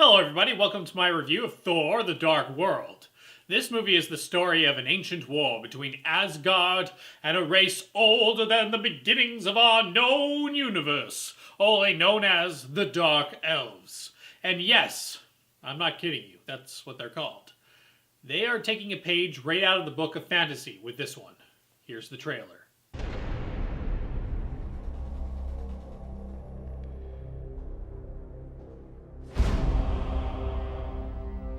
Hello everybody, welcome to my review of Thor, the Dark World. This movie is the story of an ancient war between Asgard and a race older than the beginnings of our known universe, only known as the Dark Elves. And yes, I'm not kidding you, that's what they're called. They are taking a page right out of the book of fantasy with this one. Here's the trailer.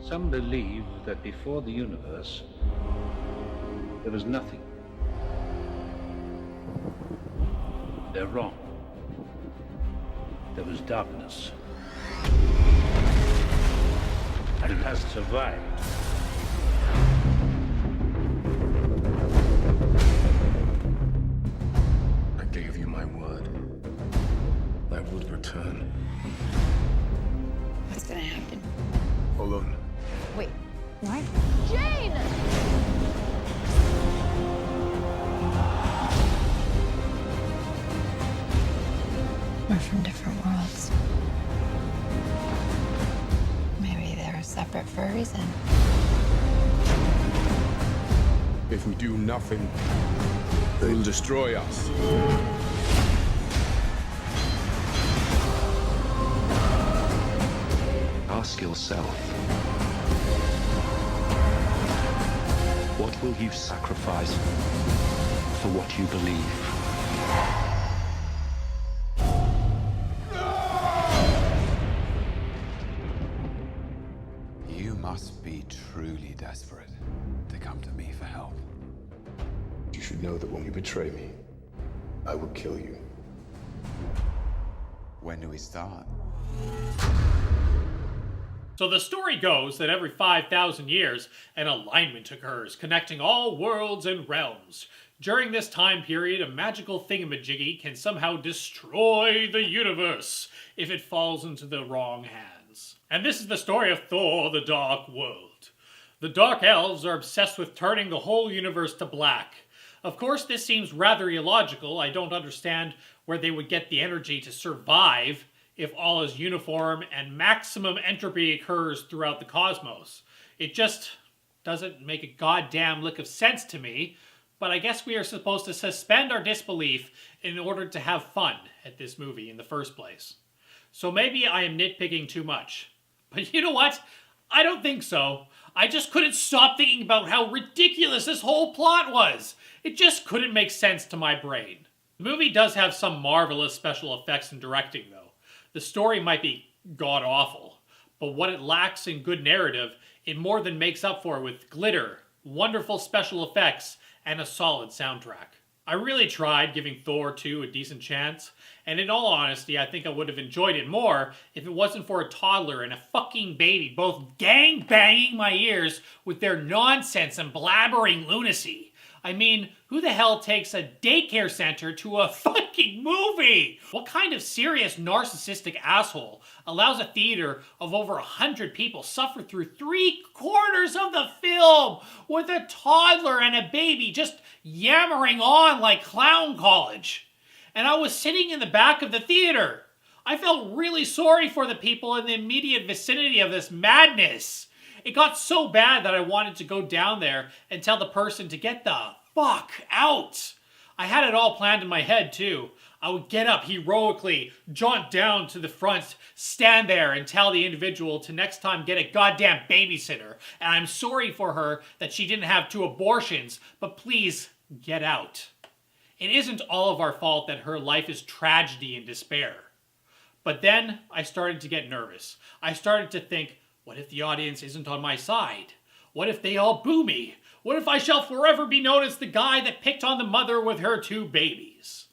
Some believe that before the universe, there was nothing. They're wrong. There was darkness. And it has survived. I gave you my word. I would return. What's gonna happen? Hold on. Wait, what? Jane! We're from different worlds. Maybe they're separate for a reason. If we do nothing, they'll destroy us. Ask yourself, what will you sacrifice for what you believe? You must be truly desperate to come to me for help. You should know that when you betray me, I will kill you. When do we start? So the story goes that every 5,000 years, an alignment occurs, connecting all worlds and realms. During this time period, a magical thingamajiggy can somehow destroy the universe if it falls into the wrong hands. And this is the story of Thor, the Dark World. The Dark Elves are obsessed with turning the whole universe to black. Of course, this seems rather illogical. I don't understand where they would get the energy to survive if all is uniform and maximum entropy occurs throughout the cosmos. It just doesn't make a goddamn lick of sense to me, but I guess we are supposed to suspend our disbelief in order to have fun at this movie in the first place. So maybe I am nitpicking too much. But you know what? I don't think so. I just couldn't stop thinking about how ridiculous this whole plot was. It just couldn't make sense to my brain. The movie does have some marvelous special effects and directing, though. The story might be god-awful, but what it lacks in good narrative, it more than makes up for with glitter, wonderful special effects, and a solid soundtrack. I really tried giving Thor 2 a decent chance, and in all honesty, I think I would have enjoyed it more if it wasn't for a toddler and a fucking baby both gang-banging my ears with their nonsense and blabbering lunacy. I mean, who the hell takes a daycare center to a fucking movie? What kind of serious narcissistic asshole allows a theater of over 100 people suffer through 3/4 of the film with a toddler and a baby just yammering on like clown college? And I was sitting in the back of the theater. I felt really sorry for the people in the immediate vicinity of this madness. It got so bad that I wanted to go down there and tell the person to get the fuck out. I had it all planned in my head, too. I would get up heroically, jaunt down to the front, stand there and tell the individual to next time get a goddamn babysitter. And I'm sorry for her that she didn't have 2 abortions, but please get out. It isn't all of our fault that her life is tragedy and despair. But then I started to get nervous. I started to think, what if the audience isn't on my side? What if they all boo me? What if I shall forever be known as the guy that picked on the mother with her 2 babies?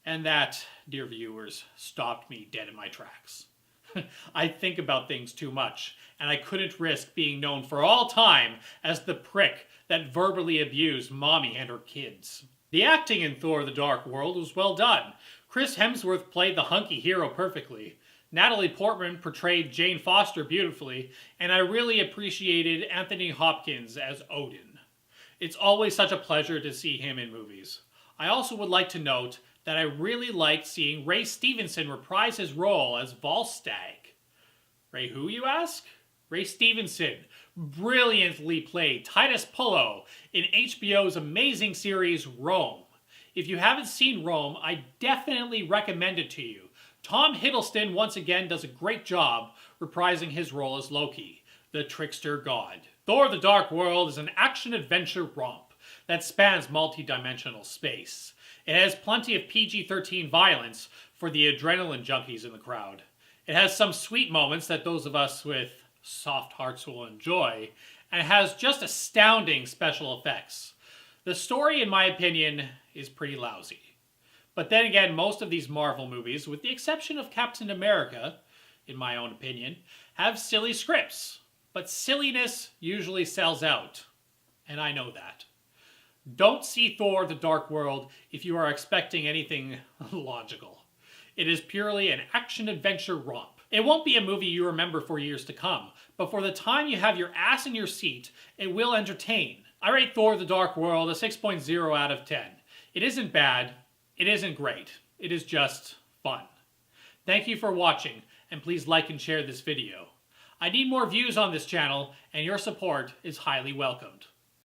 And that, dear viewers, stopped me dead in my tracks. I think about things too much, and I couldn't risk being known for all time as the prick that verbally abused mommy and her kids. The acting in Thor: The Dark World was well done. Chris Hemsworth played the hunky hero perfectly. Natalie Portman portrayed Jane Foster beautifully, and I really appreciated Anthony Hopkins as Odin. It's always such a pleasure to see him in movies. I also would like to note that I really liked seeing Ray Stevenson reprise his role as Volstagg. Ray who, you ask? Ray Stevenson brilliantly played Titus Pullo in HBO's amazing series Rome. If you haven't seen Rome, I definitely recommend it to you. Tom Hiddleston once again does a great job reprising his role as Loki, the trickster god. Thor: The Dark World is an action-adventure romp that spans multi-dimensional space. It has plenty of PG-13 violence for the adrenaline junkies in the crowd. It has some sweet moments that those of us with soft hearts will enjoy, and it has just astounding special effects. The story, in my opinion, is pretty lousy. But then again, most of these Marvel movies, with the exception of Captain America, in my own opinion, have silly scripts. But silliness usually sells out, and I know that. Don't see Thor: The Dark World if you are expecting anything logical. It is purely an action-adventure romp. It won't be a movie you remember for years to come, but for the time you have your ass in your seat, it will entertain. I rate Thor: The Dark World a 6.0 out of 10. It isn't bad, it isn't great, it is just fun. Thank you for watching, and please like and share this video. I need more views on this channel, and your support is highly welcomed.